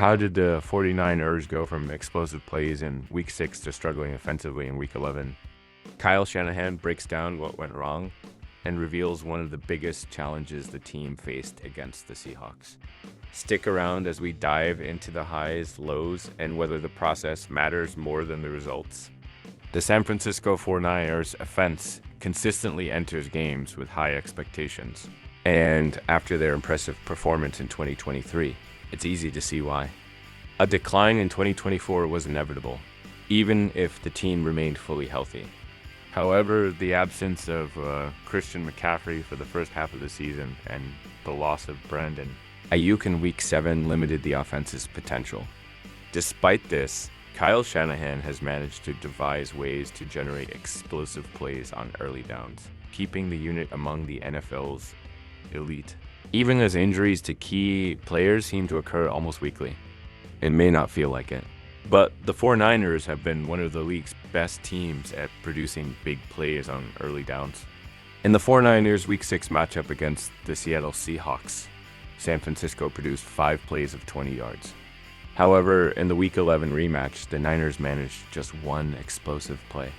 How did the 49ers go from explosive plays in Week 6 to struggling offensively in Week 11? Kyle Shanahan breaks down what went wrong and reveals one of the biggest challenges the team faced against the Seahawks. Stick around as we dive into the highs, lows, and whether the process matters more than the results. The San Francisco 49ers offense consistently enters games with high expectations, and after their impressive performance in 2023, it's easy to see why. A decline in 2024 was inevitable, even if the team remained fully healthy. However, the absence of Christian McCaffrey for the first half of the season and the loss of Brandon Ayuk in Week 7 limited the offense's potential. Despite this, Kyle Shanahan has managed to devise ways to generate explosive plays on early downs, keeping the unit among the NFL's elite, even as injuries to key players seem to occur almost weekly. It may not feel like it, but the 49ers have been one of the league's best teams at producing big plays on early downs. In the 49ers Week 6 matchup against the Seattle Seahawks, San Francisco produced 5 plays of 20 yards. However, in the Week 11 rematch, the Niners managed just one explosive play.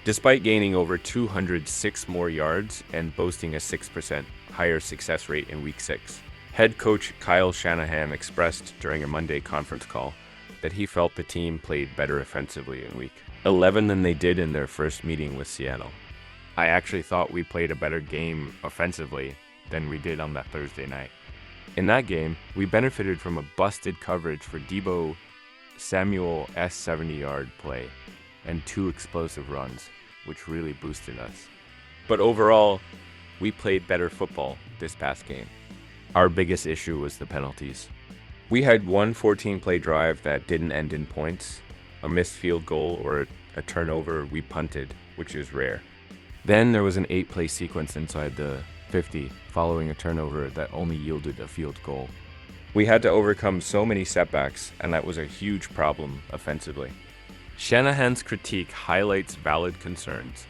Despite gaining over 206 more yards and boasting a 6% higher success rate in Week 6, head coach Kyle Shanahan expressed during a Monday conference call that he felt the team played better offensively in Week 11 than they did in their first meeting with Seattle. I actually thought we played a better game offensively than we did on that Thursday night. In that game, we benefited from a busted coverage for Deebo Samuel 70-yard play and 2 explosive runs, which really boosted us. But overall, we played better football this past game. Our biggest issue was the penalties. We had one 14-play drive that didn't end in points, a missed field goal, or a turnover we punted, which is rare. Then there was an 8-play sequence inside the 50 following a turnover that only yielded a field goal. We had to overcome so many setbacks, and that was a huge problem offensively. Shanahan's critique highlights valid concerns.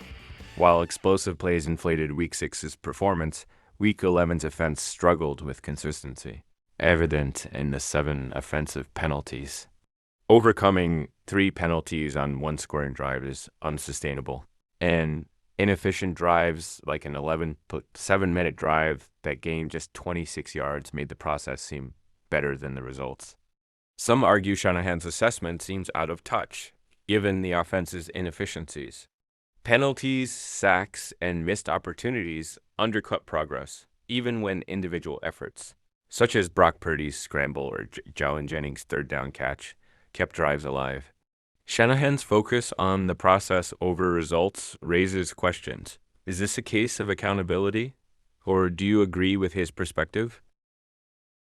While explosive plays inflated Week 6's performance, Week 11's offense struggled with consistency, evident in the 7 offensive penalties. Overcoming 3 penalties on one scoring drive is unsustainable, and inefficient drives like an 7-minute drive that gained just 26 yards made the process seem better than the results. Some argue Shanahan's assessment seems out of touch, given the offense's inefficiencies. Penalties, sacks, and missed opportunities undercut progress, even when individual efforts, such as Brock Purdy's scramble or Jalen Jennings' third down catch, kept drives alive. Shanahan's focus on the process over results raises questions. Is this a case of accountability? Or do you agree with his perspective?